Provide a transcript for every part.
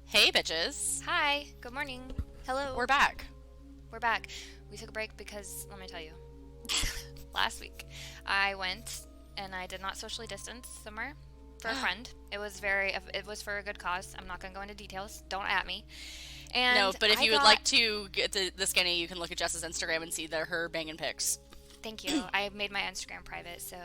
Hey, bitches. Hi, good morning. Hello. We're back. We're back. We took a break because, let me tell you, last week I went and I did not socially distance somewhere for a friend. It was for a good cause. I'm not going to go into details. Don't at me. No, And but if I you would got, like to get the skinny, you can look at Jess's Instagram and see her banging pics. thank you. I made my Instagram private, so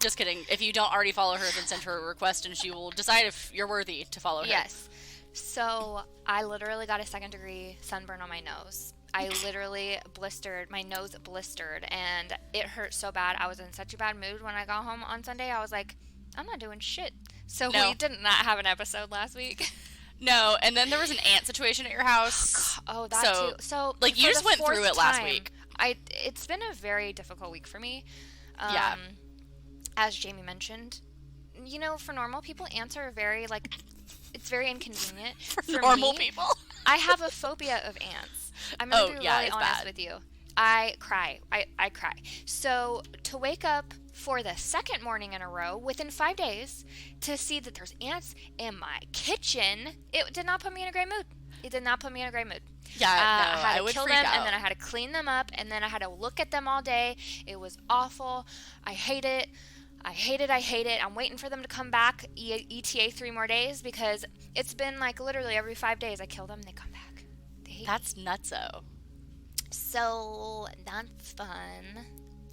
Just kidding. If you don't already follow her, then send her a request and she will decide if you're worthy to follow her. yes. So I literally got a second-degree sunburn on my nose. I literally my nose blistered, and it hurt so bad. I was in such a bad mood when I got home on Sunday. I was like, I'm not doing shit. So No. we did not have an episode last week. No, and then there was an ant situation at your house. Oh, that So, too. So like, you for just the went through fourth it last time, week. It's been a very difficult week for me. Yeah. As Jamie mentioned, for normal people, ants are it's very inconvenient. For Normal me, people. I have a phobia of ants. I'm going to be really it's honest bad. with you. I cry. I cry. So to wake up for the second morning in a row within 5 days to see that there's ants in my kitchen, it did not put me in a great mood. It did not put me in a great mood. Yeah, no, I had I to would kill freak them, out. and then I had to clean them up, and then I had to look at them all day. It was awful. I hate it. I hate it. I hate it. I'm waiting for them to come back, ETA 3 more days, because it's been like literally every 5 days I kill them, they come back. They hate That's nutso. so that's fun.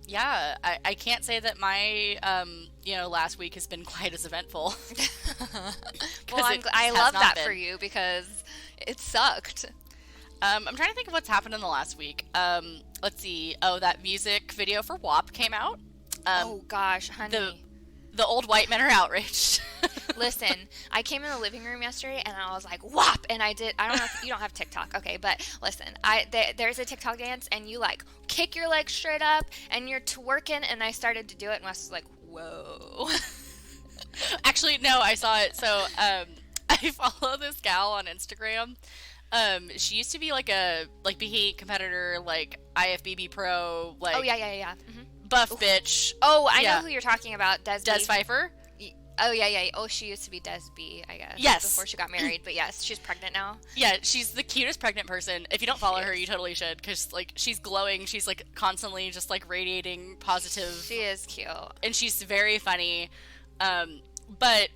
Yeah, I can't say that my, last week has been quite as eventful. Well, I love that for you because it sucked. I'm trying to think of what's happened in the last week. Let's see. Oh, that music video for WAP came out. Oh gosh, honey. The old white men are outraged. Listen, I came in the living room yesterday and I was like, "WAP!" And I don't know if you don't have TikTok, okay? But listen, there's a TikTok dance and you like kick your legs straight up and you're twerking, and I started to do it and Wes was like, "Whoa!" Actually, no, I saw it. So I follow this gal on Instagram. She used to be like a bikini competitor, like IFBB pro, like Oh yeah. Mm-hmm. buff bitch. Oh, I Yeah. know who you're talking about, Des Des B. Pfeiffer. Oh yeah. Oh, she used to be Des B, I guess. Yes. Before she got married, but yes, she's pregnant now. Yeah, she's the cutest pregnant person. If you don't follow She her, is. you totally should, because like she's glowing. She's like constantly just like radiating positive. She is cute. And she's very funny. But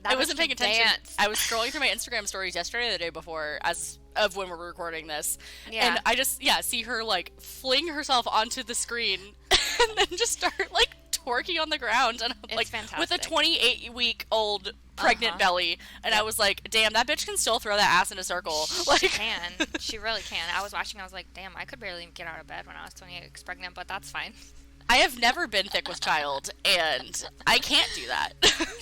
I wasn't paying attention. Dance. I was scrolling through my Instagram stories yesterday or the day before, as of when we're recording this. Yeah. And I just see her like fling herself onto the screen and then just start like twerking on the ground, and I'm It's like with a fantastic. 28-week-old pregnant belly, and I was like, damn, that bitch can still throw that ass in a circle. Like, She can. She really can. I was watching. I was like, damn, I could barely get out of bed when I was 28 weeks pregnant, but that's fine. I have never been thick with child, and I can't do that.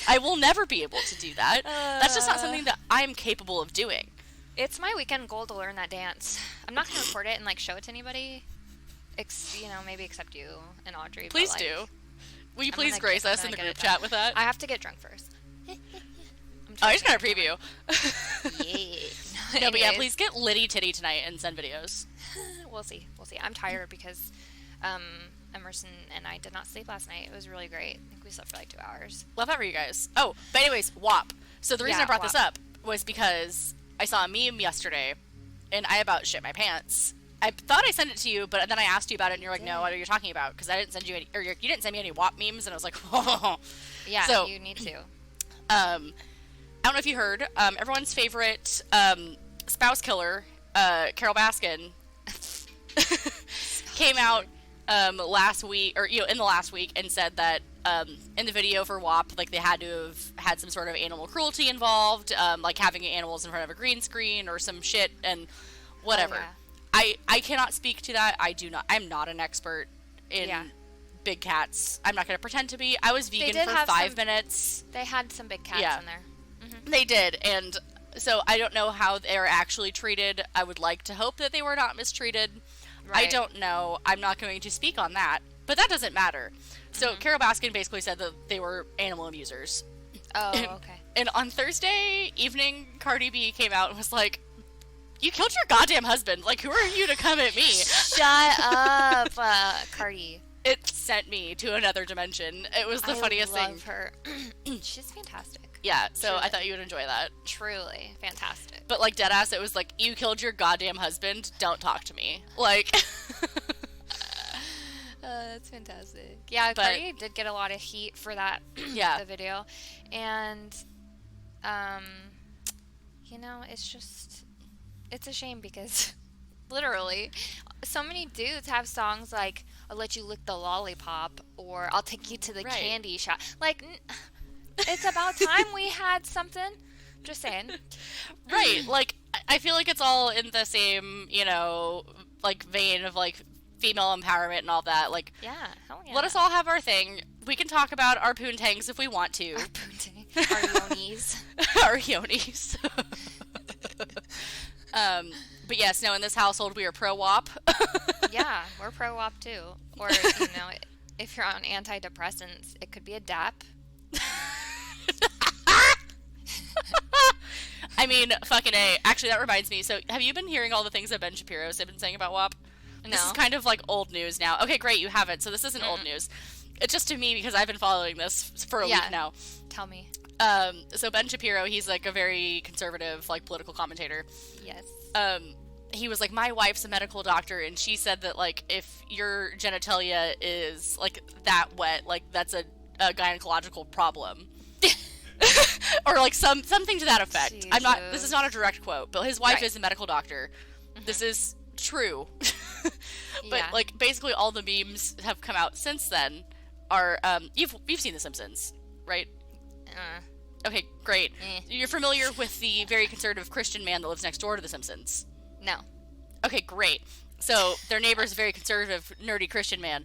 I will never be able to do that. That's just not something that I'm capable of doing. It's my weekend goal to learn that dance. I'm not gonna record it and like show it to anybody. Maybe except you and Audrey. but, Please like, do. Will you I'm please gonna grace I'm us in gonna the get group it chat done. with that? I have to get drunk first. I just got a preview. Yeah. No, but yeah, Anyways, please get litty titty tonight and send videos. We'll see. I'm tired because Emerson and I did not sleep last night. It was really great. I think we slept for like 2 hours. Love that for you guys. Oh, but anyways, WAP. So the reason Yeah, I brought this WAP. up was because I saw a meme yesterday, and I about shit my pants. I thought I sent it to you, but then I asked you about it, and you're like, no, what are you talking about? Because I didn't send you any, or you didn't send me any WAP memes, and I was like, oh. Yeah, So, you need to. I don't know if you heard, everyone's favorite spouse killer, Carol Baskin, came out last week, or in the last week, and said that in the video for WAP, like they had to have had some sort of animal cruelty involved, like having animals in front of a green screen or some shit and whatever. Oh, yeah. I cannot speak to that. I'm not an expert in big cats. I'm not going to pretend to be. I was vegan did for have 5 some- minutes. They had some big cats Yeah. in there. They did, and so I don't know how they're actually treated. I would like to hope that they were not mistreated. I Right. don't know. I'm not going to speak on that, but that doesn't matter. So Carol Baskin basically said that they were animal abusers. Oh, okay. And on Thursday evening, Cardi B came out and was like, you killed your goddamn husband. Like, who are you to come at me? Shut up, Cardi. it sent me to another dimension. It was the funniest thing. I love her. She's fantastic. Yeah, so Truly. I thought you would enjoy that. Truly fantastic. But like deadass, it was like, you killed your goddamn husband. Don't talk to me. Like, that's fantastic. Yeah, Cardi did get a lot of heat for that. Yeah. The video, and you know, it's a shame because literally, so many dudes have songs like "I'll let you lick the lollipop" or "I'll take you to the candy shop." Like, it's about time we had something. Just saying. Right. Like, I feel like it's all in the same, you know, like vein of like female empowerment and all that. Like, yeah, hell yeah. Let us all have our thing. We can talk about our poontangs if we want to. Our poontang. Our yonis. Our yonis. But yes, no, in this household we are pro-WAP. Yeah, we're pro-WAP too. Or, you know, if you're on antidepressants, it could be a DAP. I mean, fucking A. Actually, that reminds me. So, have you been hearing all the things that Ben Shapiro's been saying about WAP? No. This is kind of like old news now. Okay, great, you haven't. So this isn't old news. It's just to me because I've been following this for a week now. Tell me. So Ben Shapiro, he's like a very conservative, like political commentator. Yes. He was like, my wife's a medical doctor, and she said that like if your genitalia is like that wet, like that's a gynecological problem. Or like something to that effect. Jesus. I'm not. This is not a direct quote, but his wife Right. is a medical doctor. Mm-hmm. This is true. But Yeah. like basically all the memes have come out since then are you've seen The Simpsons, right? Okay, great. You're familiar with the very conservative Christian man that lives next door to The Simpsons? No. Okay, great. So their neighbor's a very conservative, nerdy Christian man.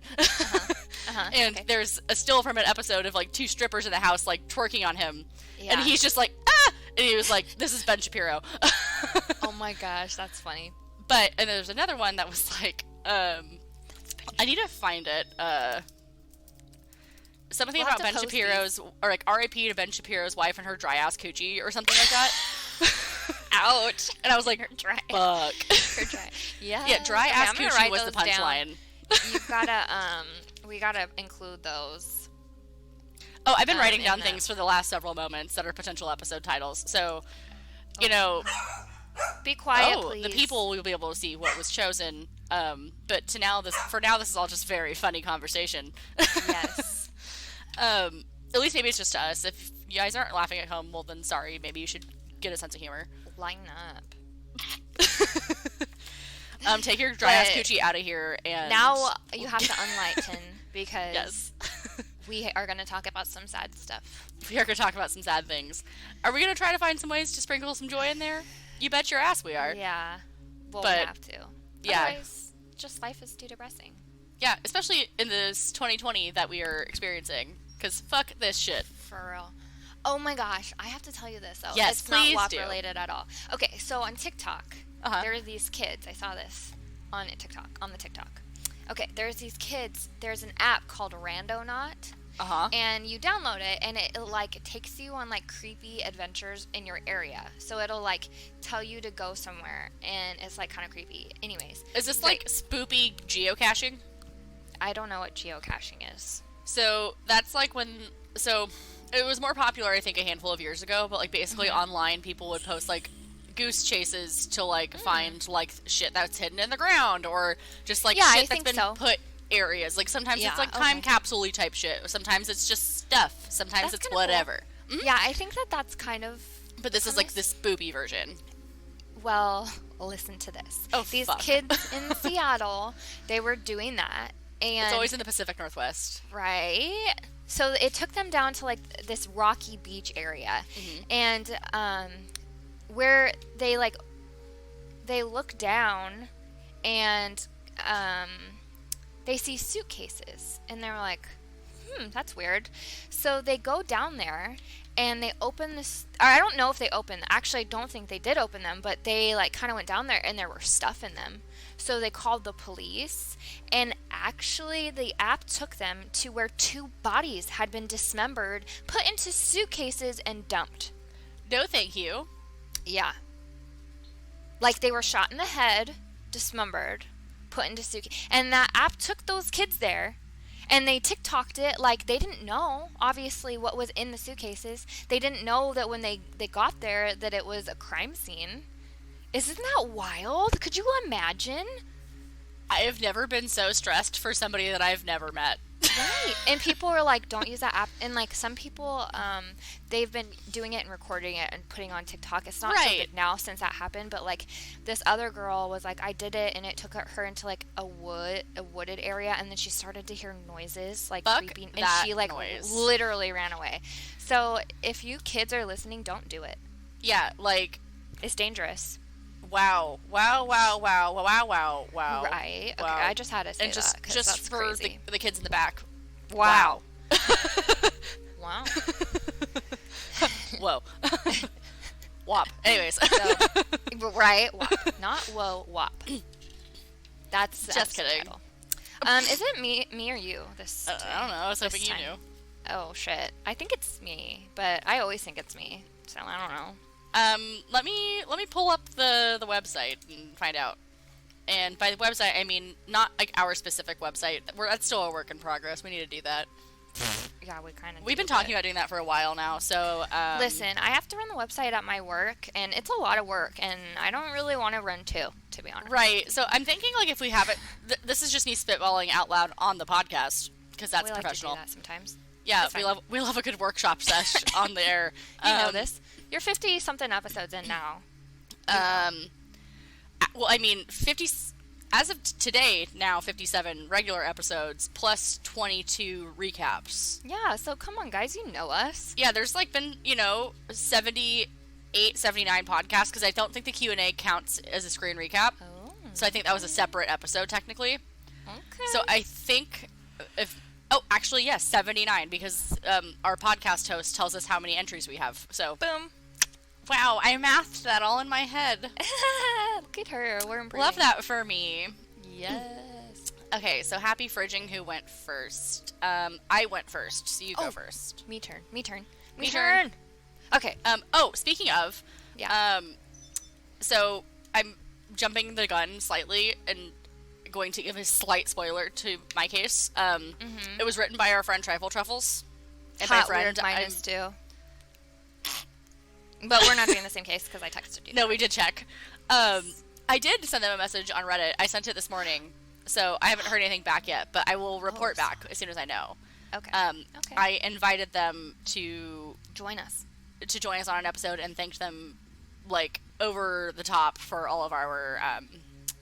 And okay. there's a still from an episode of like two strippers in the house like twerking on him. Yeah. And he's just like, ah! And he was like, this is Ben Shapiro. Oh my gosh, that's funny. And there's another one that was like, I need to find it. Something We'll about have to Ben post Shapiro's, or like R.I.P. to Ben Shapiro's wife and her dry ass coochie or something like that. Ouch. And I was like, Dry. fuck. Her dry. Yeah. Yeah, dry Okay, ass I'm gonna coochie write was the those down. punchline. You gotta, we gotta include those. Oh, I've been writing in down the- things for the last several moments that are potential episode titles. So, you know, Be quiet, please. the people will be able to see what was chosen. But for now, this is all just very funny conversation. Yes. At least maybe it's just us. If you guys aren't laughing at home, well then sorry. Maybe you should get a sense of humor. Line up. Take your dry ass But coochie out of here and Now you have to unlighten because yes. we are going to talk about some sad stuff. We are going to talk about some sad things. Are we going to try to find some ways to sprinkle some joy in there? You bet your ass we are. Yeah. Well, But- we have to. yeah. Otherwise, just life is too depressing. Yeah, especially in this 2020 that we are experiencing. Because fuck this shit. For real. Oh my gosh, I have to tell you this though. Yes, it's please not do. WAP related at all. Okay, so on TikTok, Uh-huh. there are these kids. I saw this on the TikTok. Okay, there's these kids. There's an app called Randonaut, Uh-huh. and you download it, and it like takes you on like creepy adventures in your area. So it'll like tell you to go somewhere, and it's like kind of creepy. Anyways, Is this like spoopy geocaching? I don't know what geocaching is. So that's like when... So it was more popular, I think, a handful of years ago. But like basically online, people would post like goose chases to like find like shit that's hidden in the ground, or just like Yeah, I shit that's think been so. put areas. Like sometimes Yeah, it's like okay. time capsule-y type shit. Sometimes it's just stuff. Sometimes That's it's kinda cool. whatever. Yeah, I think that's kind of... But this is like this spoopy version. Well, listen to this. Oh, These fuck. kids in Seattle, they were doing that. And It's always in the Pacific Northwest. right. So it took them down to like this rocky beach area. And where they look down and they see suitcases and they're like, that's weird. So they go down there and they open this, or I don't know if they opened, actually I don't think they did open them, but they like kind of went down there and there were stuff in them. So they called the police, and actually the app took them to where 2 bodies had been dismembered, put into suitcases and dumped. No, thank you. Yeah. Like they were shot in the head, dismembered, put into suitcase. And that app took those kids there, And they TikToked it like they didn't know, obviously, what was in the suitcases. They didn't know that when they got there that it was a crime scene. Isn't that wild? Could you imagine? I have never been so stressed for somebody that I've never met. Right. And people are like, don't use that app. And like some people, they've been doing it and recording it and putting on TikTok. It's not so Right. good now since that happened, but like this other girl was like, I did it and it took her into like a wooded area, and then she started to hear noises like Fuck creeping, and that she like noise. literally ran away. So if you kids are listening, don't do it. Yeah, like, It's dangerous. wow. Wow, wow, wow, wow, wow, wow. Right. Okay, Wow. I just had to say And just, that 'cause just that's for crazy. the kids in the back. Wow. Wow. Whoa. WAP. Anyways. So, right? WAP. Not whoa, WAP. That's the Just episode kidding. title. Is it me or you this I don't know. I was this hoping you time? knew. Oh, shit. I think it's me, but I always think it's me, so I don't know. Let me pull up the website and find out. And by the website, I mean not like our specific website. That's still a work in progress. We need to do that. Yeah, we kind of We've been talking about doing that for a while now. So Listen, I have to run the website at my work, and it's a lot of work, and I don't really want to run two, to be honest. right. So I'm thinking like if we have it, this is just me spitballing out loud on the podcast because that's we like professional. to do that sometimes. Yeah, That's we fine. love a good workshop sesh on the air. You know this. You're 50-something episodes in now. Well, I mean, 50 as of today now 57 regular episodes plus 22 recaps. Yeah, so come on, guys. You know us. Yeah, there's like been 78, 79 podcasts because I don't think the Q&A counts as a screen recap. Oh. So I think that was a separate episode technically. Okay. So I think actually yes, 79 because our podcast host tells us how many entries we have. So Boom. wow, I mathed that all in my head. Look at her. We're improving. Love that for me. Yes. Okay, so happy fridging. Who went first? I went first, so you go first. Me turn. Me turn. turn. Okay. Speaking of, Yeah. so I'm jumping the gun slightly and going to give a slight spoiler to my case. It was written by our friend Trifle Truffles. And Hot my friend, weird mine is too. But we're not doing the same case because I texted you. No, we did check. I did send them a message on Reddit. I sent it this morning, so I haven't heard anything back yet, but I will report back as soon as I know. Okay. Okay. I invited them to Join us. join us on an episode and thanked them like over the top for all of our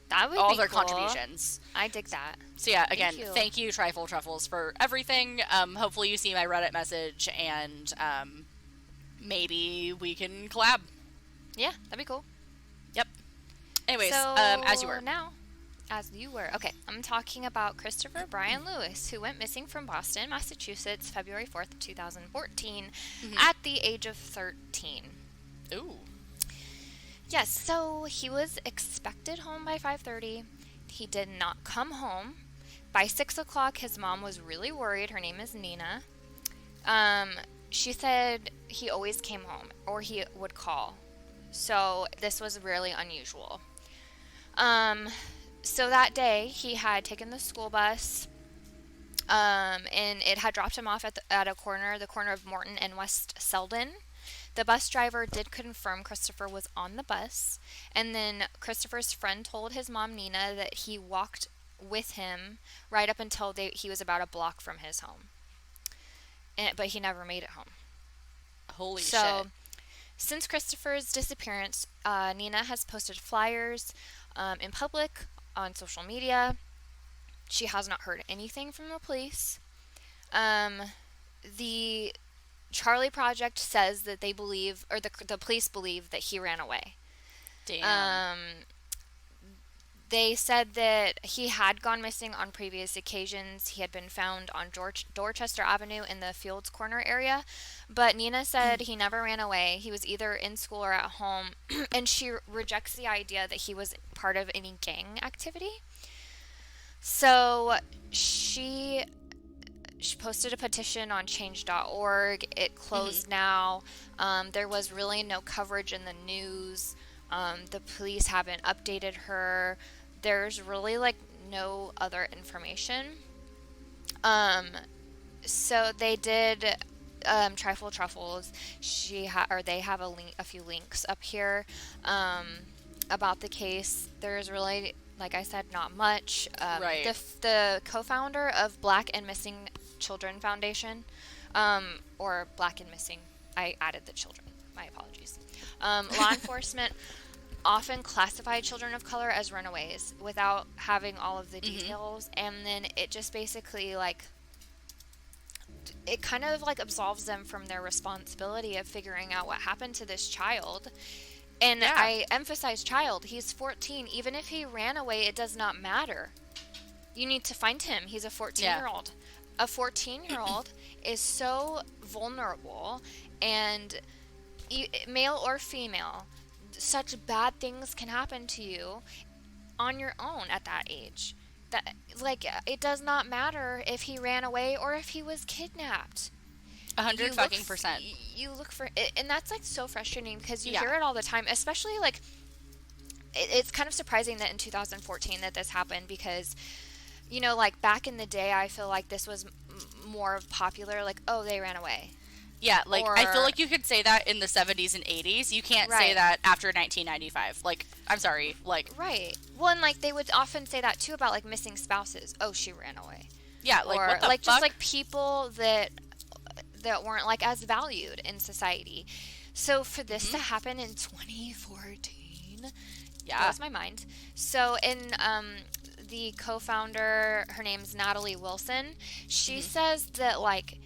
That would all be of their cool. contributions. I dig that. So yeah, again, you. thank you Trifle Truffles for everything. Hopefully you see my Reddit message and maybe we can collab. Yeah, that'd be cool. Yep. Anyways, So as you were. now, as you were. Okay, I'm talking about Christopher Brian Lewis, who went missing from Boston, Massachusetts, February 4th, 2014, at the age of 13. Ooh. Yes, so he was expected home by 5:30. He did not come home. By 6 o'clock, his mom was really worried. Her name is Nina. She said he always came home, or he would call. So this was really unusual. So that day, he had taken the school bus, and it had dropped him off at the corner of Morton and West Selden. The bus driver did confirm Christopher was on the bus, and then Christopher's friend told his mom, Nina, that he walked with him right up until he was about a block from his home. But he never made it home. Holy So, shit. since Christopher's disappearance, Nina has posted flyers in public on social media. She has not heard anything from the police. The Charlie Project says that they believe, or the police believe, that he ran away. Damn. They said that he had gone missing on previous occasions. He had been found on Dorchester Avenue in the Fields Corner area. But Nina said he never ran away. He was either in school or at home. And she rejects the idea that he was part of any gang activity. So she posted a petition on change.org. It closed now. There was really no coverage in the news. The police haven't updated her. There's really no other information. Um, so they did Trifle Truffles. They have a few links up here about the case. There's really, like I said, not much. Right. The co-founder of Black and Missing Children Foundation, or Black and Missing, I added the children. My apologies. Law enforcement often classify children of color as runaways without having all of the details, and then it just basically like it kind of like absolves them from their responsibility of figuring out what happened to this child. And Yeah. I emphasize child. He's 14. Even if he ran away, it does not matter. You need to find him. He's a 14-year-old. A 14-year-old is so vulnerable, and male or female, such bad things can happen to you on your own at that age. That, like, it does not matter if he ran away or if he was kidnapped. 100%. You look for it, and that's like so frustrating because you Yeah. hear it all the time, especially like it's kind of surprising that in 2014 that this happened, because you know, like back in the day, I feel like this was more popular, like, oh, they ran away. Yeah, like, I feel Or- like you could say that in the 70s and 80s. You can't say Right. that after 1995. Like, I'm sorry, like, Right. Well, and like they would often say that too about like missing spouses. Oh, she ran away. yeah, like, Or what the like fuck? just like people that weren't like as valued in society. So for this to happen in 2014 yeah. blows my mind. So in the co-founder, her name's Natalie Wilson, she says that like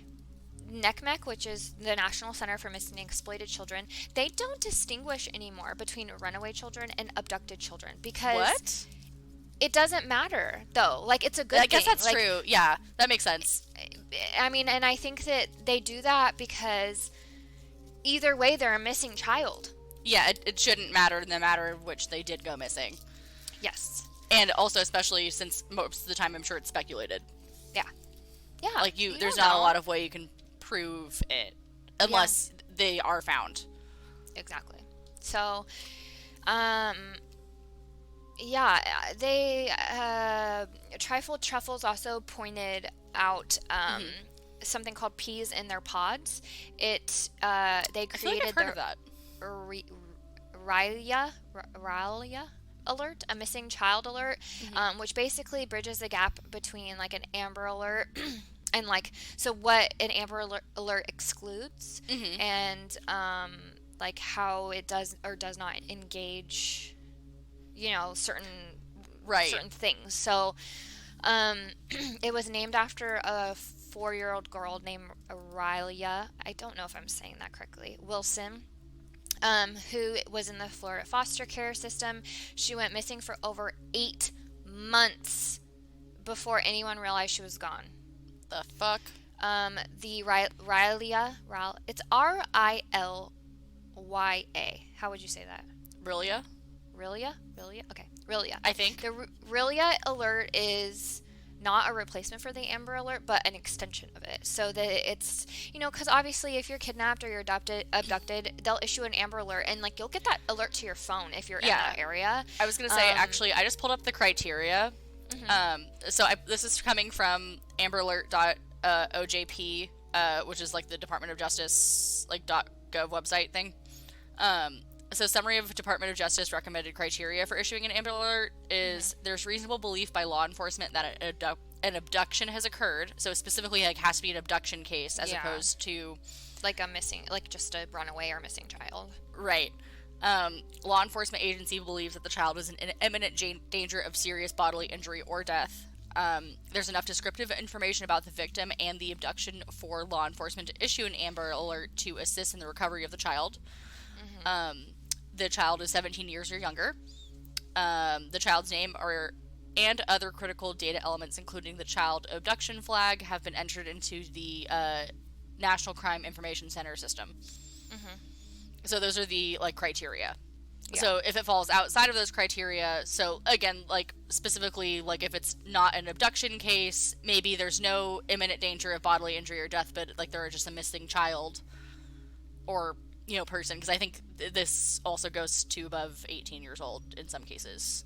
NCMEC, which is the National Center for Missing and Exploited Children, they don't distinguish anymore between runaway children and abducted children, because What? it doesn't matter though. Like, it's a good I guess thing. that's Like, true. Yeah, that makes sense. I mean, and I think that they do that because either way they're a missing child. Yeah, it shouldn't matter in the matter of which they did go missing. Yes. And also, especially since most of the time I'm sure it's speculated. Yeah. Yeah. Like, you there's don't not a know. lot of way you can prove it unless they are found. Exactly. So, yeah, they Trifle Truffles also pointed out something called peas in their pods. It they I feel like created I've heard their of that. Ralia alert, a missing child alert, which basically bridges the gap between like an Amber Alert and like, so what an Amber Alert excludes, and like how it does or does not engage, you know, certain things. So it was named after a 4-year-old girl named Aurelia, I don't know if I'm saying that correctly, Wilson, who was in the Florida foster care system. She went missing for over 8 months before anyone realized she was gone. The fuck? The Rilya, it's Rilya. How would you say that? Rilya? Rilya? Okay, Rilya. I think. The Rilya alert is not a replacement for the Amber Alert, but an extension of it. So that it's, you know, because obviously if you're kidnapped or you're abducted, they'll issue an Amber Alert, and like you'll get that alert to your phone if you're in that area. I was gonna say, actually, I just pulled up the criteria. This is coming from amberalert.ojp, which is like the Department of Justice like .gov website thing. So summary of Department of Justice recommended criteria for issuing an Amber Alert is there's reasonable belief by law enforcement that an abduction has occurred. So specifically, like, has to be an abduction case as opposed to like a missing, like just a runaway or missing child. Right. Law enforcement agency believes that the child is in imminent danger of serious bodily injury or death. There's enough descriptive information about the victim and the abduction for law enforcement to issue an Amber Alert to assist in the recovery of the child. The child is 17 years or younger. The child's name and other critical data elements, including the child abduction flag, have been entered into the National Crime Information Center system. So those are the like criteria. Yeah. So if it falls outside of those criteria, so again, like specifically, like if it's not an abduction case, maybe there's no imminent danger of bodily injury or death, but like they're just a missing child or, you know, person. Because I think this also goes to above 18 years old in some cases.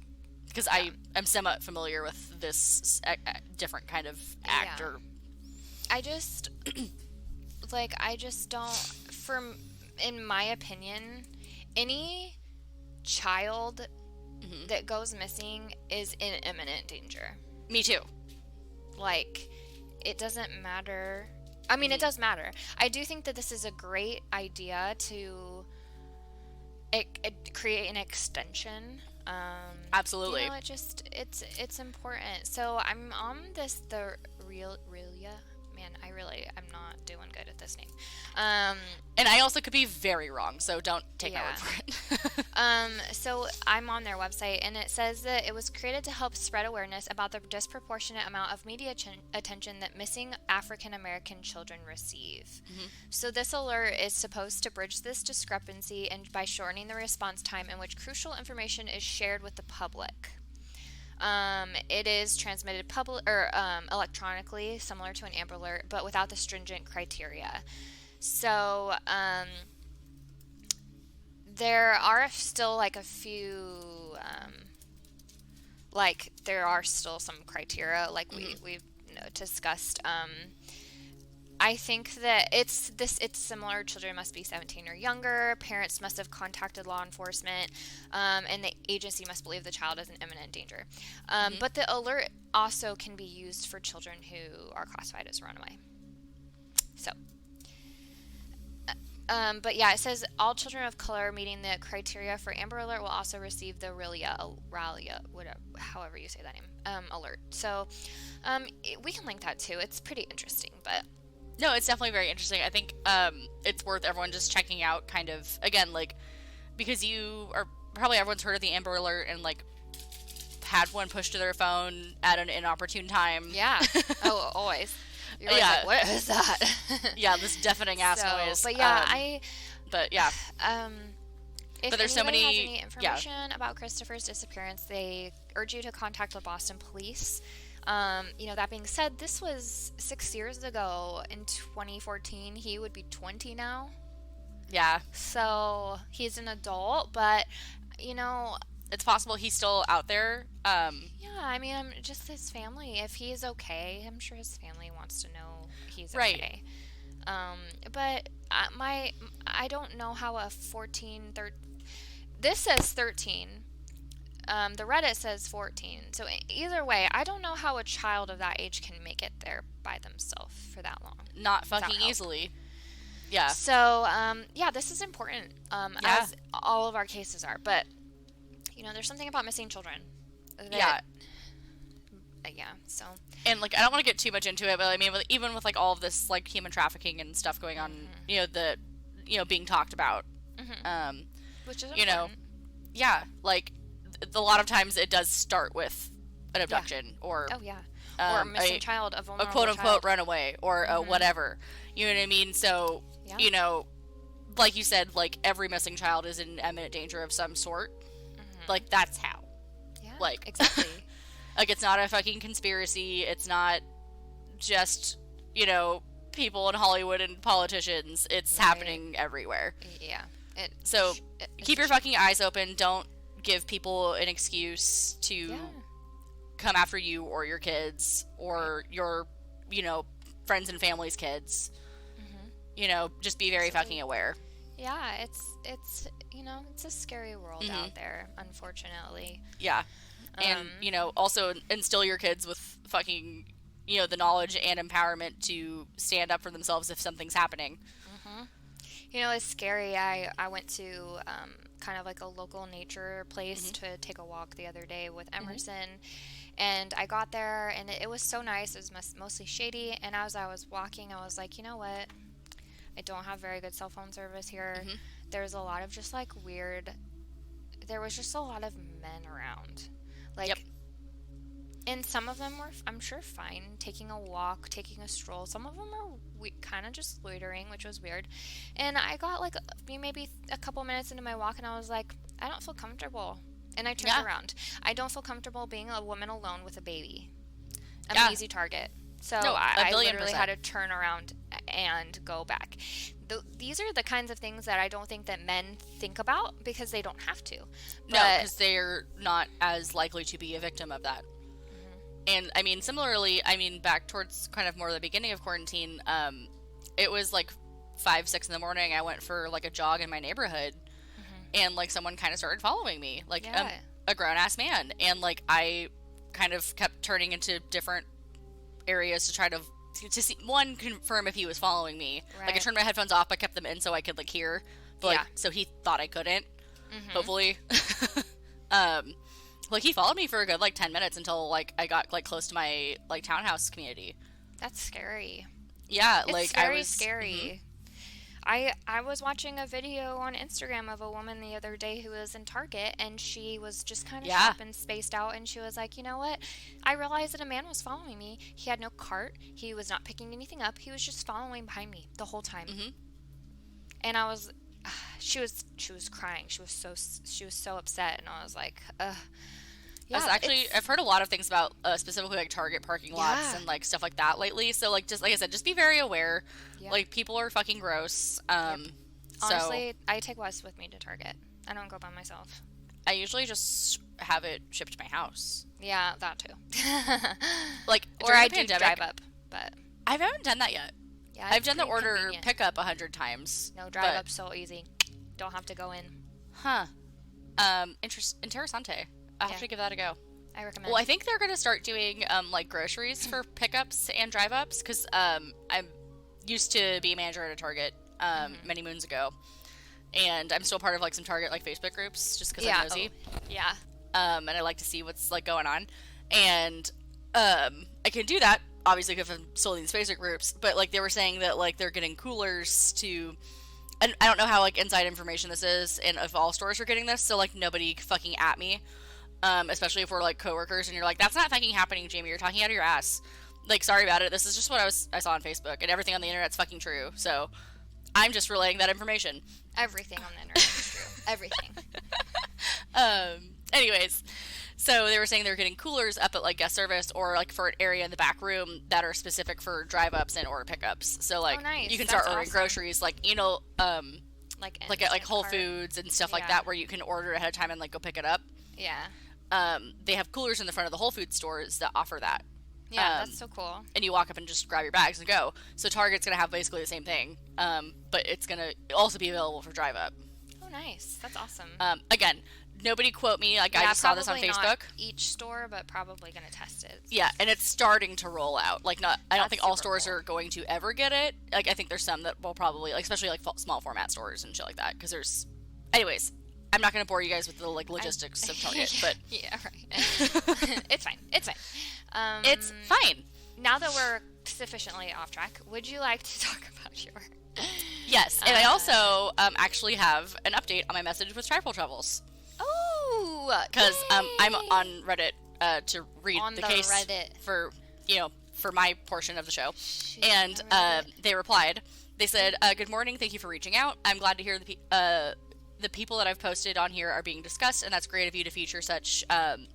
Because I'm somewhat familiar with this different kind of act or I just like I just don't in my opinion, any child that goes missing is in imminent danger. Me too. Like, it doesn't matter. I mean, it does matter. I do think that this is a great idea to create an extension. Absolutely. You know, it's important. So I'm on the Realia. Man, I'm not doing good at this name. And I also could be very wrong, so don't take my word for it. So I'm on their website, and it says that it was created to help spread awareness about the disproportionate amount of media attention that missing African American children receive. So this alert is supposed to bridge this discrepancy and by shortening the response time in which crucial information is shared with the public. It is transmitted electronically, similar to an Amber Alert, but without the stringent criteria. So, there are still like a few, there are still some criteria, like we've discussed. I think that it's similar. Children must be 17 or younger. Parents must have contacted law enforcement, and the agency must believe the child is in imminent danger. But the alert also can be used for children who are classified as runaway. So, but yeah, it says all children of color meeting the criteria for Amber Alert will also receive the Ralia, whatever, however you say that name, alert. So, we can link that too. It's pretty interesting, but. No, it's definitely very interesting. I think it's worth everyone just checking out, kind of, again, like, because probably everyone's heard of the Amber Alert and, like, had one pushed to their phone at an inopportune time. Yeah. Oh, always. You're like, what is that? Yeah, this deafening ass noise. But yeah, But yeah. If but there's so many. Has any information about Christopher's disappearance, they urge you to contact the Boston police. That being said, this was 6 years ago. In 2014, he would be 20 now. Yeah. So he's an adult, but it's possible he's still out there. Yeah, I mean, just his family. If he's okay, I'm sure his family wants to know he's okay. But I don't know how a 13. This says 13. The Reddit says 14. So either way, I don't know how a child of that age can make it there by themselves for that long. Not fucking easily. Yeah. So, this is important, as all of our cases are. But, there's something about missing children. So. And, like, I don't want to get too much into it, but, I mean, even with, like, all of this, like, human trafficking and stuff going on, being talked about. Which is important. Like, a lot of times it does start with an abduction or or a missing child, a vulnerable quote unquote runaway or whatever, you know what I mean? So like you said, like every missing child is in imminent danger of some sort. Like that's how like exactly. Like it's not a fucking conspiracy, it's not just people in Hollywood and politicians, it's happening everywhere. Keep your fucking eyes open. Don't give people an excuse to come after you or your kids or your, friends and family's kids. Just be very fucking aware. Yeah, it's it's a scary world out there, unfortunately. Yeah. And, also instill your kids with fucking, the knowledge and empowerment to stand up for themselves if something's happening. It's scary. I went to kind of like a local nature place to take a walk the other day with Emerson, and I got there and it was so nice. It was mostly shady, and as I was walking, I was like, you know what? I don't have very good cell phone service here. There's a lot of just like weird. There was just a lot of men around, like. And some of them were, I'm sure, fine, taking a walk, taking a stroll. Some of them are kind of just loitering, which was weird. And I got, like, maybe a couple minutes into my walk, and I was like, I don't feel comfortable. And I turned around. I don't feel comfortable being a woman alone with a baby. I'm an easy target. So I literally had to turn around and go back. These are the kinds of things that I don't think that men think about because they don't have to. No, because they're not as likely to be a victim of that. And I mean, similarly, I mean, back towards kind of more the beginning of quarantine, it was like 5, 6 in the morning. I went for like a jog in my neighborhood, and like someone kind of started following me, like Yeah. a grown ass man, and like I kind of kept turning into different areas to try to see, one, confirm if he was following me. Like I Right. turned my headphones off, I kept them in so I could like hear, but like Yeah. so he thought I couldn't. Mhm. Hopefully. um, like he followed me for a good like 10 minutes until like I got like close to my like townhouse community. That's scary. Yeah, It's like very I was scary. I was watching a video on Instagram of a woman the other day who was in Target, and she was just kind of Yeah. shopping, spaced out, and she was like, you know what? I realized that a man was following me. He had no cart. He was not picking anything up. He was just following behind me the whole time. Mhm. And I was, she was crying. She was so upset, and I was like, That's actually, I've heard a lot of things about specifically like Target parking lots Yeah. and like stuff like that lately. So like just like I said, just be very aware. Yeah. Like people are fucking gross. So Honestly, I take Wes with me to Target. I don't go by myself. I usually just have it shipped to my house. Yeah, that too. Like Or during I the do pandemic, drive up, but I haven't done that yet. yeah, I've it's done the pretty order convenient. pickup 100 times. No, drive but- up's so easy. Don't have to go in. Huh. Interessante. I'll have Yeah. to give that a go. I recommend. Well, I think they're going to start doing like groceries for pickups and drive ups because I'm used to be a manager at a Target many moons ago, and I'm still part of like some Target like Facebook groups just because I'm nosy. Yeah. And I like to see what's like going on, and I can do that obviously because I'm still in these Facebook groups. But like they were saying that like they're getting coolers to. And I don't know how like inside information this is, and if all stores are getting this, so like nobody fucking at me, especially if we're like coworkers, and you're like, that's not fucking happening, Jamie. You're talking out of your ass. Like, sorry about it. This is just what I saw on Facebook, and everything on the internet's fucking true. So, I'm just relaying that information. Everything on the internet is true. Everything. Anyways, so they were saying they were getting coolers up at like guest service or like for an area in the back room that are specific for drive ups and order pickups. So like nice. you can That's start ordering awesome. groceries, like Like at like instant Whole cart. Foods and stuff like Yeah. that, where you can order ahead of time and like go pick it up. Yeah. They have coolers in the front of the Whole Foods stores that offer that. Yeah, that's so cool. And you walk up and just grab your bags and go. So Target's gonna have basically the same thing, but it's gonna also be available for drive up. Oh, nice. That's awesome. Again, nobody quote me. Like I Yeah, just saw this on probably Facebook. not each store, but probably gonna test it. Yeah, and it's starting to roll out. Like, not, I don't That's think all super stores cool. are going to ever get it. Like, I think there's some that will probably, like, especially like small format stores and shit like that. Because there's, anyways, I'm not going to bore you guys with the like logistics of Target, but yeah, right. It's fine. It's fine. it's fine. Now that we're sufficiently off track, would you like to talk about your? Yes, and I also actually have an update on my message with Trifle Travels Oh, because I'm yay! on Reddit to read On the the case Reddit. for for my portion of the show. Shoot, And the Reddit. they replied. They said, "Good morning. Thank you for reaching out. I'm glad to hear the people that I've posted on here are being discussed, and that's great of you to feature such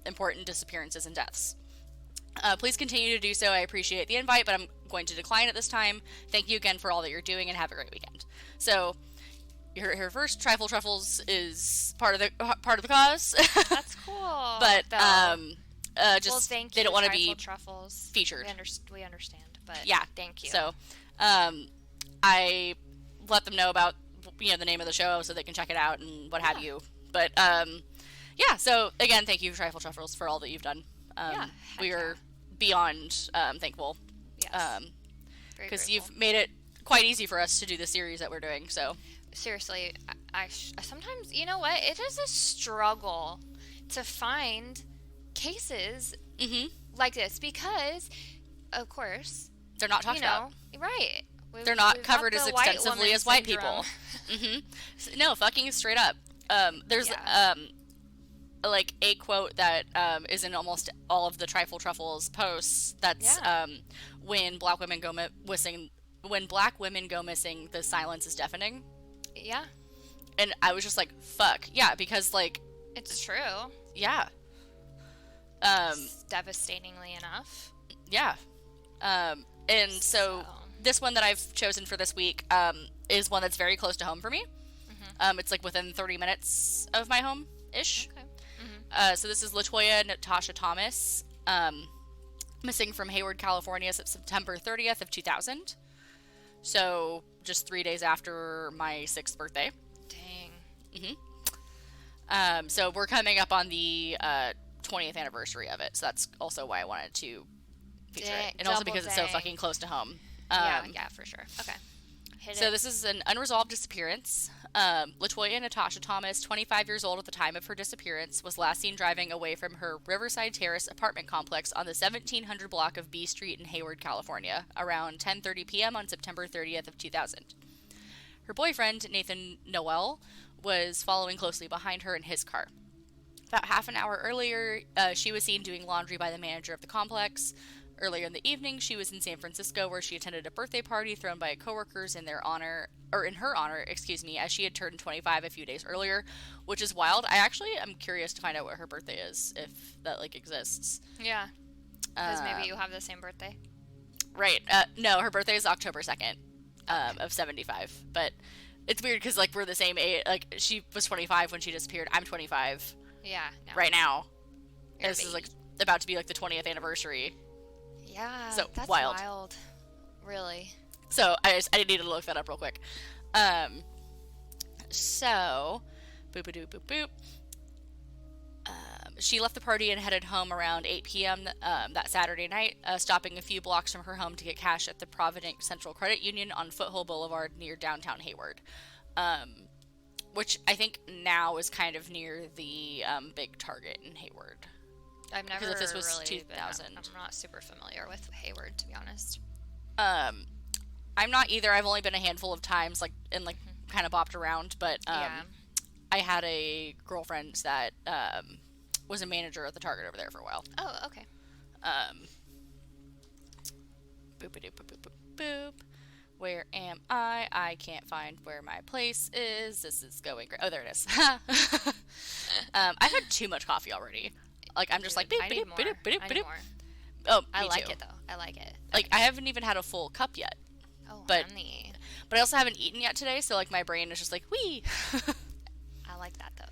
important disappearances and deaths. Please continue to do so. I appreciate the invite, but I'm going to decline at this time. Thank you again for all that you're doing, and have a great weekend." So, her first Trifle Truffles is part of the cause, That's cool. but though. just well, thank you. they don't want to Trifle be truffles. featured. We understand, but Yeah. thank you. So, I let them know about the name of the show so they can check it out and what have you. But yeah. So again, thank you, Trifle Truffles, for all that you've done. Yeah, We heck are beyond thankful yes, Very because grateful. you've made it quite easy for us to do the series that we're doing. So Seriously, I sometimes, you know what? It is a struggle to find cases like this because, of course, they're not talked about. right? They're not we've got covered as the white extensively woman as white syndrome. people. No, fucking straight up. There's Yeah. like a quote that is in almost all of the Trifle Truffles posts. That's Yeah. when black women go missing. When black women go missing, the silence is deafening. Yeah, And I was just like, "Fuck yeah," because like, it's true. yeah, Devastatingly enough. yeah, and so this one that I've chosen for this week is one that's very close to home for me. It's like within 30 minutes of my home ish. Okay. So this is Latoya Natasha Thomas. missing from Hayward, California, September 30th of 2000. So just 3 days after my 6th birthday. Dang. So we're coming up on the 20th anniversary of it. So that's also why I wanted to feature it. And also because it's so fucking close to home. Yeah, for sure. Okay. So this is an unresolved disappearance. LaToya Natasha Thomas, 25 years old at the time of her disappearance, was last seen driving away from her Riverside Terrace apartment complex on the 1700 block of B Street in Hayward, California, around 10:30 p.m. on September 30th of 2000. Her boyfriend, Nathan Noel, was following closely behind her in his car. About half an hour earlier, she was seen doing laundry by the manager of the complex. Earlier in the evening, she was in San Francisco, where she attended a birthday party thrown by coworkers in her honor, as she had turned 25 a few days earlier, which is wild. I actually am curious to find out what her birthday is, if that exists. Yeah, because maybe you have the same birthday. Right. No, her birthday is October 2nd of 75, but it's weird because we're the same age. She was 25 when she disappeared. I'm 25. Yeah. No. Right now. This is about to be the 20th anniversary. Yeah, so that's wild. Really. So I needed to look that up real quick. So boop boop boop boop. She left the party and headed home around 8 p.m. That Saturday night, stopping a few blocks from her home to get cash at the Provident Central Credit Union on Foothill Boulevard near downtown Hayward, which I think now is kind of near the big Target in Hayward. I've never if this was really 2000. I'm not super familiar with Hayward, to be honest. I'm not either. I've only been a handful of times, kind of bopped around, but I had a girlfriend that was a manager at the Target over there for a while. Oh, okay. Boop-a-doop, boop, boop, boop, boop. Where am I? I can't find where my place is. This is going great. Oh, there it is. I've had too much coffee already. I'm just boop, I need boop, boop, boop, I need boop. more. Oh, I me like too. it, though. I like it. I haven't even had a full cup yet. Oh, but honey. But I also haven't eaten yet today, so my brain is just wee. I like that, though.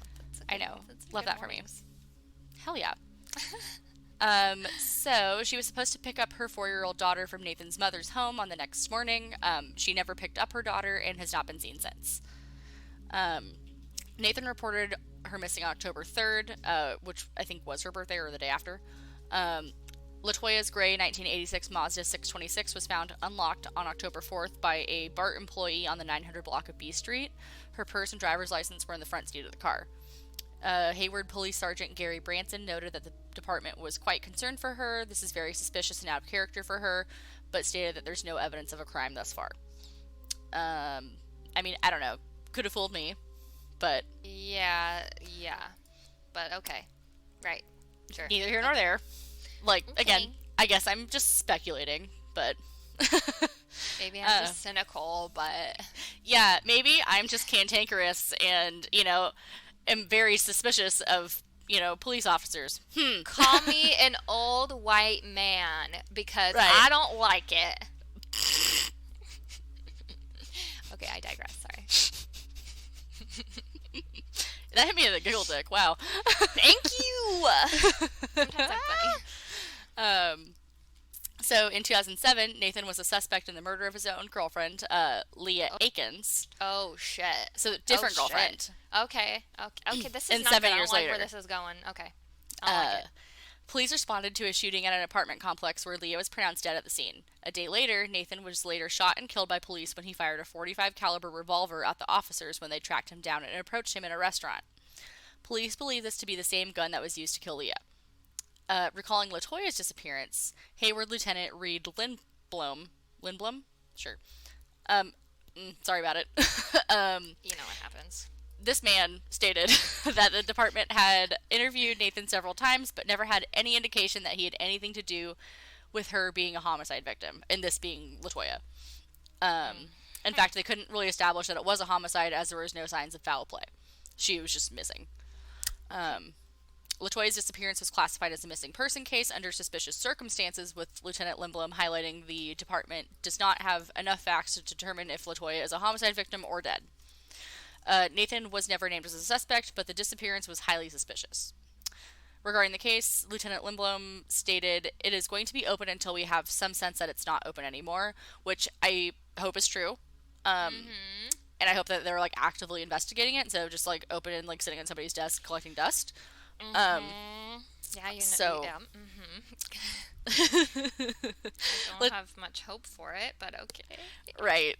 I know. Love that mornings. For me. Hell yeah. So she was supposed to pick up her 4-year-old daughter from Nathan's mother's home on the next morning. She never picked up her daughter and has not been seen since. Nathan reported her missing October 3rd, which I think was her birthday or the day after. LaToya's gray 1986 Mazda 626 was found unlocked on October 4th by a BART employee on the 900 block of B Street. Her purse and driver's license were in the front seat of the car. Hayward Police Sergeant Gary Branson noted that the department was quite concerned for her. This is very suspicious and out of character for her, but stated that there's no evidence of a crime thus far. I don't know. Could have fooled me, but... Yeah. But okay. Right. Sure. Neither here nor there. Okay. Again, I guess I'm just speculating, but... Maybe I'm just cynical, but... Yeah, maybe I'm just cantankerous and, am very suspicious of, police officers. Call me an old white man, because right. I don't like it. Okay, I digress, sorry. That hit me in the giggle dick, wow. Thank you! Sometimes I'm funny. So in 2007, Nathan was a suspect in the murder of his own girlfriend, Leah Akins. Oh, shit. So different girlfriend. Shit. Okay, this is and not 7 good. years I don't later. like where this is going. Okay. I don't like it. Police responded to a shooting at an apartment complex where Leah was pronounced dead at the scene. A day later, Nathan was later shot and killed by police when he fired a .45 caliber revolver at the officers when they tracked him down and approached him in a restaurant. Police believe this to be the same gun that was used to kill Leah. Recalling LaToya's disappearance, Hayward Lieutenant Reed Lindblom? Sure. Sorry about it. You know what happens. This man stated that the department had interviewed Nathan several times, but never had any indication that he had anything to do with her being a homicide victim, and this being LaToya. In fact, they couldn't really establish that it was a homicide, as there was no signs of foul play. She was just missing. LaToya's disappearance was classified as a missing person case under suspicious circumstances, with Lieutenant Lindblom highlighting the department does not have enough facts to determine if LaToya is a homicide victim or dead. Nathan was never named as a suspect, but the disappearance was highly suspicious. Regarding the case, Lieutenant Lindblom stated, "It is going to be open until we have some sense that it's not open anymore," which I hope is true. Mm-hmm. And I hope that they're like actively investigating it instead of just like open and like sitting on somebody's desk collecting dust. Mm-hmm. Yeah, So yeah. Mm-hmm. I don't have much hope for it, but okay. right.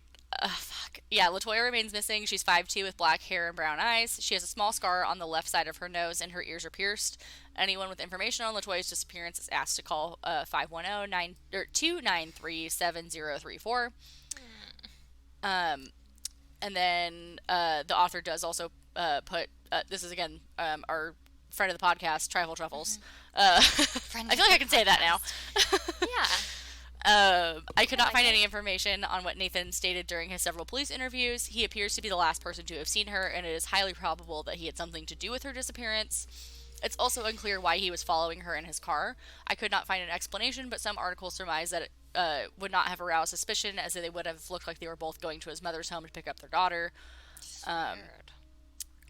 Fuck. Yeah, Latoya remains missing. She's 5'2" with black hair and brown eyes. She has a small scar on the left side of her nose and her ears are pierced. Anyone with information on Latoya's disappearance is asked to call 510-293-7034. And then the author does also put, this is again our friend of the podcast, Trifle Truffles. I feel like I can say that now. Yeah. I could not find any information on what Nathan stated during his several police interviews. He appears to be the last person to have seen her, and it is highly probable that he had something to do with her disappearance. It's also unclear why he was following her in his car. I could not find an explanation, but some articles surmise that it would not have aroused suspicion, as they would have looked like they were both going to his mother's home to pick up their daughter.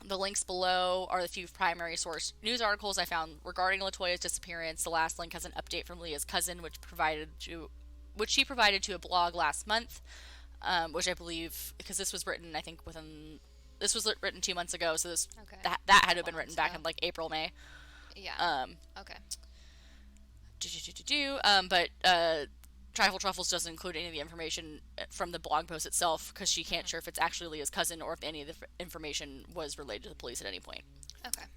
The links below are the few primary source news articles I found regarding Latoya's disappearance. The last link has an update from Leah's cousin, which she provided to a blog last month, which I believe, because this was written, I think this was written 2 months ago, so that had to have been written back in like April, May. Yeah. Okay. But Trifle Truffles doesn't include any of the information from the blog post itself because she can't sure if it's actually Leah's cousin or if any of the information was related to the police at any point. Okay.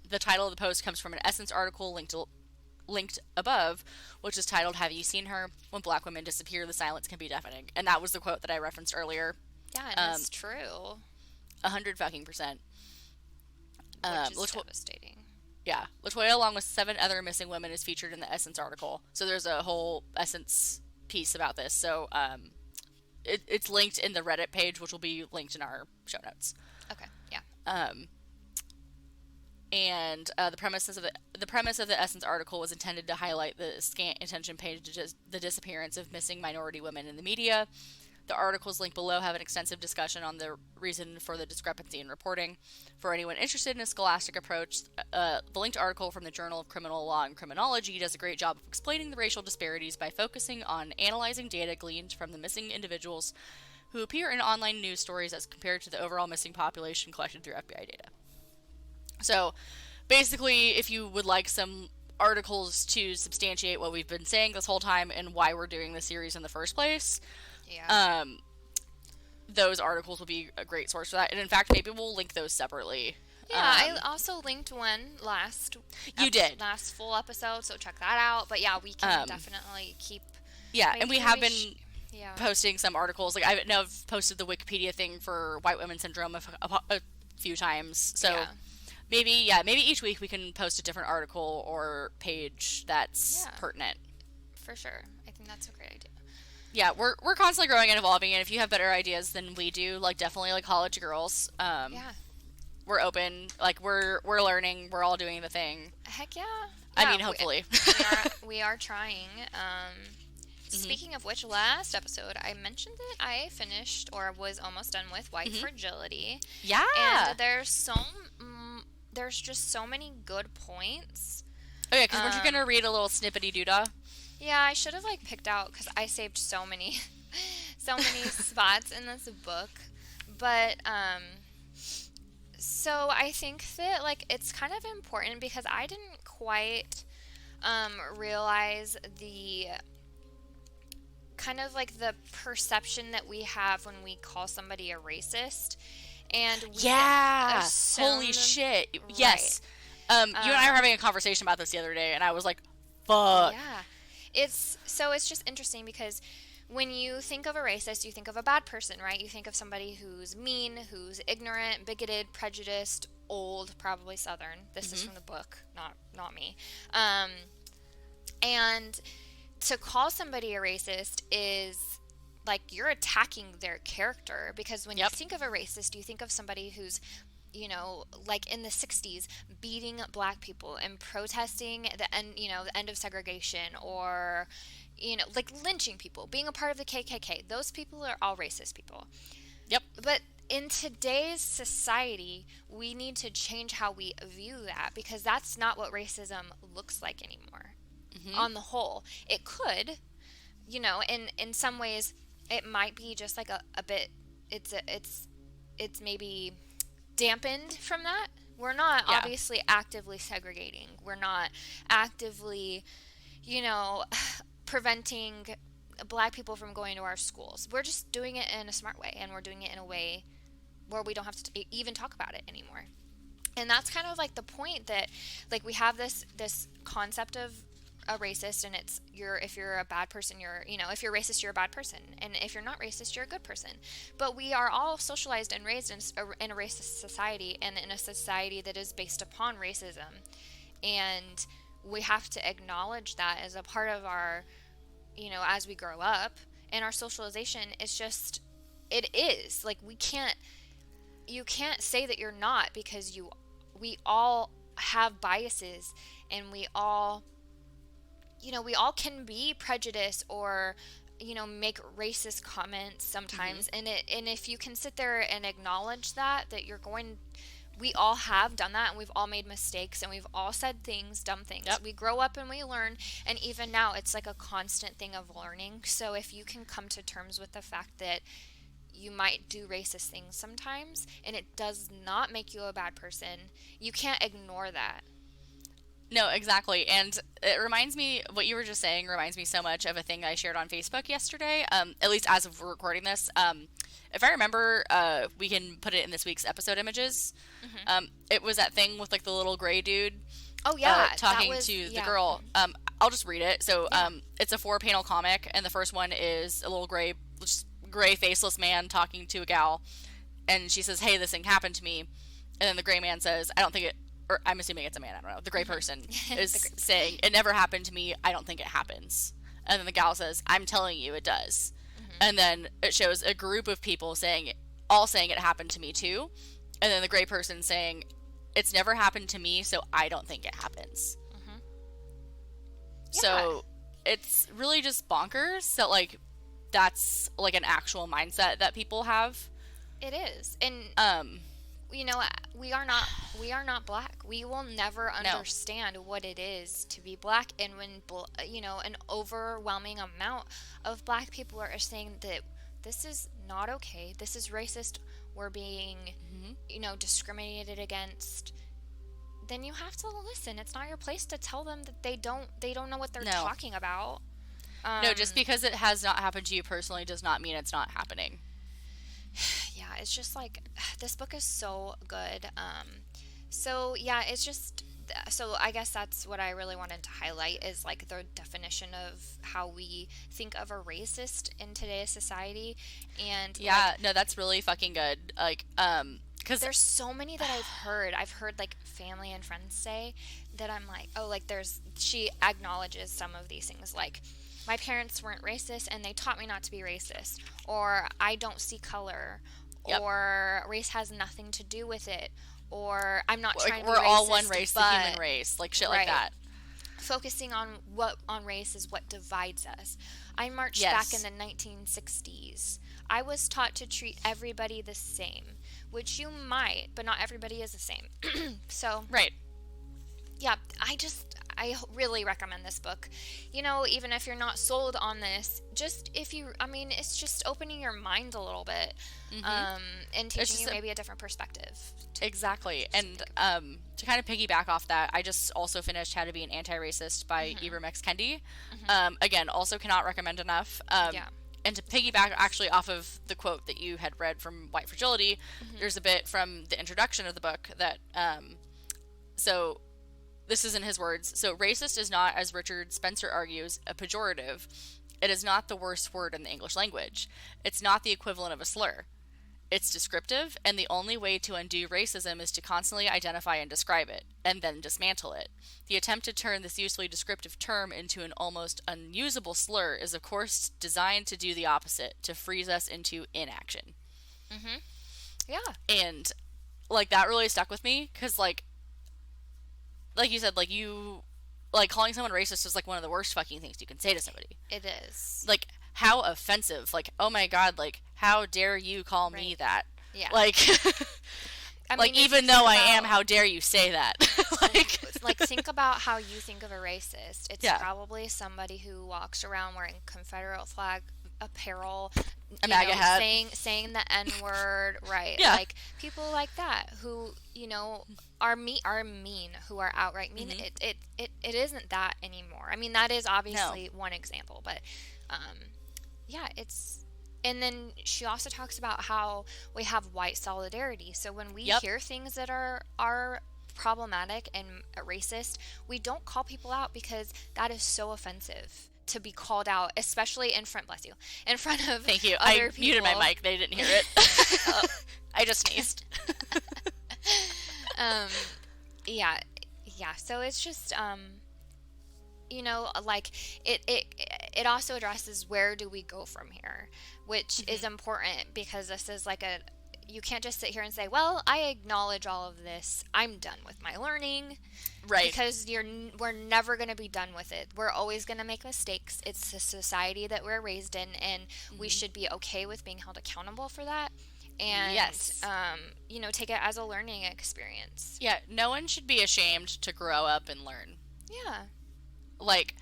The title of the post comes from an Essence article linked above, which is titled, "Have you seen her? When black women disappear, the silence can be deafening." And that was the quote that I referenced earlier. Yeah, and it's true. 100%. Which is devastating. Yeah. Latoya, along with 7 other missing women, is featured in the Essence article. So there's a whole Essence piece about this. So it's linked in the Reddit page, which will be linked in our show notes. Okay, yeah. And the premise of the Essence article was intended to highlight the scant attention paid to the disappearance of missing minority women in the media. The articles linked below have an extensive discussion on the reason for the discrepancy in reporting. For anyone interested in a scholastic approach, the linked article from the Journal of Criminal Law and Criminology does a great job of explaining the racial disparities by focusing on analyzing data gleaned from the missing individuals who appear in online news stories as compared to the overall missing population collected through FBI data. So, basically, if you would like some articles to substantiate what we've been saying this whole time and why we're doing this series in the first place, those articles will be a great source for that. And in fact, maybe we'll link those separately. Yeah, I also linked one last full episode, so check that out. But yeah, we can definitely keep. Yeah, and we have been posting some articles. Like I've posted the Wikipedia thing for white women syndrome a few times. So maybe each week we can post a different article or page that's pertinent. For sure, I think that's a great idea. Yeah, we're constantly growing and evolving, and if you have better ideas than we do, like definitely like college girls. We're open. Like we're learning. We're all doing the thing. Heck yeah. I mean, hopefully. We are trying. Speaking of which, last episode I mentioned that I finished or was almost done with White Fragility. Yeah. And there's just so many good points. Oh yeah, because weren't you gonna read a little snippety doodah? Yeah, I should have picked out because I saved so many spots in this book, but so I think that it's kind of important because I didn't quite realize the kind of the perception that we have when we call somebody a racist, and we assume, holy shit, right. Yes. You and I were having a conversation about this the other day, and I was like, fuck. Yeah. It's just interesting because when you think of a racist, you think of a bad person, right? You think of somebody who's mean, who's ignorant, bigoted, prejudiced, old, probably Southern. This is from the book, not me. And to call somebody a racist is you're attacking their character, because when you think of a racist, you think of somebody who's in the 60s, beating black people and protesting the end of segregation, or, lynching people, being a part of the KKK. Those people are all racist people. Yep. But in today's society, we need to change how we view that, because that's not what racism looks like anymore. On the whole, it could, in some ways, it might be just like a bit. It's maybe dampened from that. We're not obviously actively segregating. We're not actively, preventing Black people from going to our schools. We're just doing it in a smart way, and we're doing it in a way where we don't have to even talk about it anymore. And that's kind of like the point, that like we have this concept of a racist, and it's if you're a bad person, if you're racist, you're a bad person, and if you're not racist, you're a good person. But we are all socialized and raised in a racist society, and in a society that is based upon racism, and we have to acknowledge that as a part of our, as we grow up, and our socialization is just, it is like, you can't say that you're not, because we all have biases, and we all can be prejudiced, or make racist comments sometimes. And if you can sit there and acknowledge that we all have done that, and we've all made mistakes, and we've all said dumb things. We grow up and we learn, and even now it's like a constant thing of learning. So if you can come to terms with the fact that you might do racist things sometimes, and it does not make you a bad person, you can't ignore that. No, exactly. And it reminds me, what you were just saying reminds me so much of a thing I shared on Facebook yesterday, at least as of recording this. If I remember, we can put it in this week's episode images. It was that thing with like the little gray dude. Oh, yeah. Talking to the girl. I'll just read it. So it's a 4-panel comic, and the first one is a little gray faceless man talking to a gal, and she says, "Hey, this thing happened to me." And then the gray man says, "I don't think it," or I'm assuming it's a man, I don't know. The gray person is saying, "It never happened to me. I don't think it happens." And then the gal says, "I'm telling you, it does." And then it shows a group of people saying it happened to me too. And then the gray person saying, "It's never happened to me, so I don't think it happens." Yeah. So it's really just bonkers that like that's like an actual mindset that people have. It is. And we are not Black. We will never understand what it is to be Black. And when an overwhelming amount of Black people are saying that this is not okay, this is racist, we're being discriminated against, then you have to listen. It's not your place to tell them that they don't know what they're talking about. No, just because it has not happened to you personally does not mean it's not happening. Yeah, it's just like, this book is so good. So yeah, it's just, so I guess that's what I really wanted to highlight, is like the definition of how we think of a racist in today's society. And no, that's really fucking good. Like, because there's so many that I've heard like family and friends say that I'm like, oh, like she acknowledges some of these things, like, my parents weren't racist and they taught me not to be racist, or I don't see color, or race has nothing to do with it, or I'm not trying to be racist. We're all one race, the human race, like shit like that. Focusing on race is what divides us. I marched back in the 1960s. I was taught to treat everybody the same, which you might, but not everybody is the same. So yeah, I really recommend this book. Even if you're not sold on this, it's just opening your mind a little bit, and teaching you maybe a different perspective. Exactly. And to kind of piggyback off that, I just also finished How to Be an Anti-Racist by Ibram X. Kendi. Again, also cannot recommend enough. And to piggyback actually off of the quote that you had read from White Fragility, there's a bit from the introduction of the book that, so this is in his words. So racist is not, as Richard Spencer argues, a pejorative. It is not the worst word in the English language. It's not the equivalent of a slur. It's descriptive, and the only way to undo racism is to constantly identify and describe it, and then dismantle it. The attempt to turn this usefully descriptive term into an almost unusable slur is, of course, designed to do the opposite, to freeze us into inaction. Yeah. And, like, that really stuck with me, because, like you said, like, calling someone racist is, like, one of the worst fucking things you can say to somebody. It is. Like, how offensive. Like, oh my god, like, how dare you call me that? Yeah. Like, I like mean, even though I am, how dare you say that? like think about how you think of a racist. It's Yeah. probably somebody who walks around wearing Confederate flag apparel, A MAGA hat. saying the N word, right? Yeah. Like people like that who are mean, who are outright mean. Mm-hmm. It isn't that anymore. I mean, that is obviously one example, but yeah, it's. And then she also talks about how we have white solidarity. So when we Yep. hear things that are problematic and racist, we don't call people out because that is so offensive to be called out, especially in front, bless you, in front of Thank you. other I people. muted my mic. They didn't hear it. I just sneezed. Yeah. So it's just, like it also addresses where do we go from here, which is important because this is like you can't just sit here and say, well, I acknowledge all of this, I'm done with my learning, Right. because we're never going to be done with it. We're always going to make mistakes. It's the society that we're raised in, and we should be okay with being held accountable for that. And Yes. Take it as a learning experience. Yeah, no one should be ashamed to grow up and learn. Yeah. Like,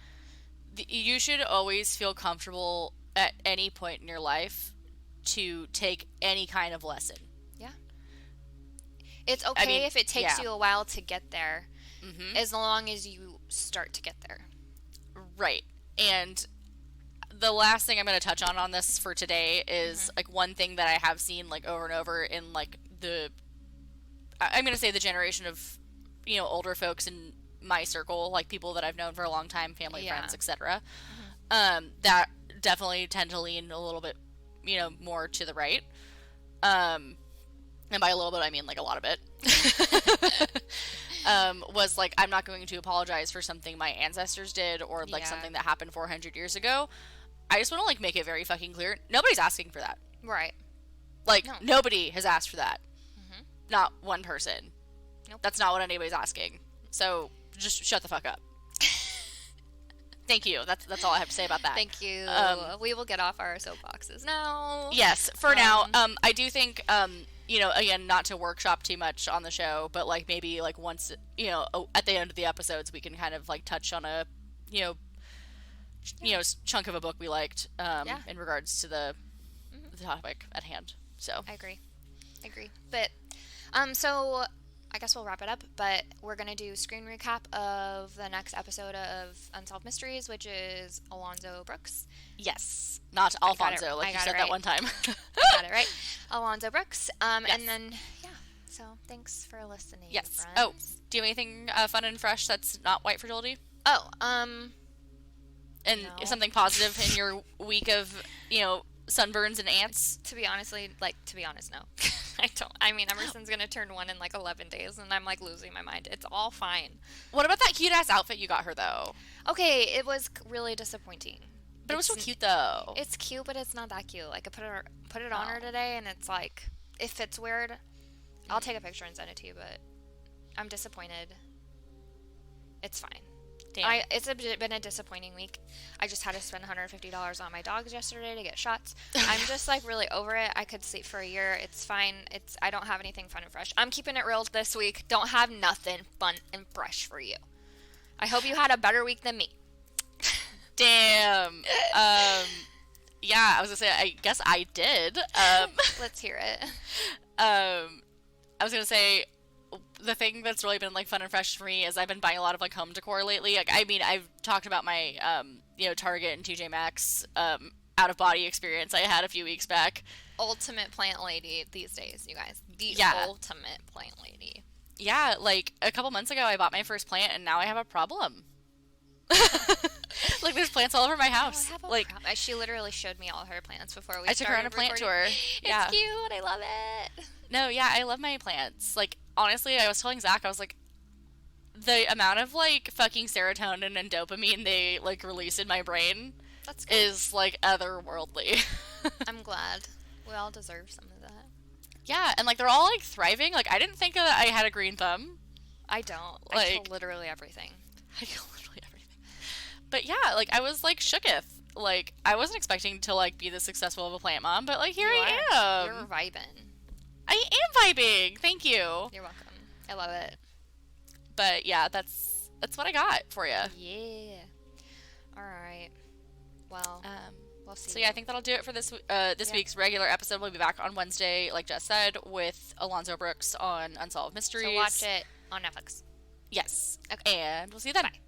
you should always feel comfortable at any point in your life to take any kind of lesson. Yeah. It's okay if it takes yeah. you a while to get there, Mm-hmm. as long as you start to get there. Right. And the last thing I'm going to touch on this for today is like one thing that I have seen like over and over in like I'm going to say the generation of, older folks in my circle, like people that I've known for a long time, family, friends, etc. That definitely tend to lean a little bit, more to the right. And by a little bit, I mean like a lot of it. Was like, I'm not going to apologize for something my ancestors did or like something that happened 400 years ago. I just want to like make it very fucking clear. Nobody's asking for that. Right. Like, nobody has asked for that. Mm-hmm. Not one person. Nope. That's not what anybody's asking. So just shut the fuck up. Thank you. That's all I have to say about that. Thank you. We will get off our soapboxes now. Yes, for now. I do think, again, not to workshop too much on the show, but like maybe like once, at the end of the episodes, we can kind of like touch on a, chunk of a book we liked in regards to the topic at hand. So I agree. But so I guess we'll wrap it up, but we're going to do screen recap of the next episode of Unsolved Mysteries, which is Alonzo Brooks. Yes. Not Alfonso, like you said that one time. Got it right. Alonzo Brooks. Yes. And then, so thanks for listening, yes. friends. Oh, do you have anything fun and fresh that's not white fragility? Oh, and no. something positive in your week of, sunburns and ants? To be honest, no. I don't. I mean, Emerson's going to turn 1 in like 11 days, and I'm like losing my mind. It's all fine. What about that cute-ass outfit you got her, though? Okay, it was really disappointing. But it was so cute, though. It's cute, but it's not that cute. Like, I put it on her today, and it's like, it fits weird. I'll take a picture and send it to you, but I'm disappointed. It's fine. Damn. It's been a disappointing week. I just had to spend $150 on my dogs yesterday to get shots. I'm just like really over it. I could sleep for a year. It's fine. I don't have anything fun and fresh. I'm keeping it real this week. Don't have nothing fun and fresh for you. I hope you had a better week than me. Damn. Yeah, I was gonna say, I guess I did. Let's hear it. I was gonna say, the thing that's really been like fun and fresh for me is I've been buying a lot of like home decor lately. Like, I mean, I've talked about my Target and TJ Maxx out of body experience I had a few weeks back. Ultimate plant lady these days, you guys. The ultimate plant lady. Yeah, like a couple months ago I bought my first plant and now I have a problem. Like, there's plants all over my house. She literally showed me all her plants before we I took her on a plant tour. Yeah. It's cute. I love it. No, yeah, I love my plants. Like, honestly, I was telling Zach, I was like, the amount of like fucking serotonin and dopamine they like release in my brain is like otherworldly. I'm glad. We all deserve some of that. Yeah, and like they're all like thriving. Like, I didn't think that I had a green thumb. I don't. Like, I kill literally everything. But yeah, like I was like shooketh. Like, I wasn't expecting to like be this successful of a plant mom, but like here I am. You're vibing. I am vibing. Thank you. You're welcome. I love it. But yeah, that's what I got for you. Yeah. All right. Well, we'll see. So yeah, I think that'll do it for this week's regular episode. We'll be back on Wednesday, like Jess said, with Alonzo Brooks on Unsolved Mysteries. So watch it on Netflix. Yes. Okay. And we'll see you then. Bye.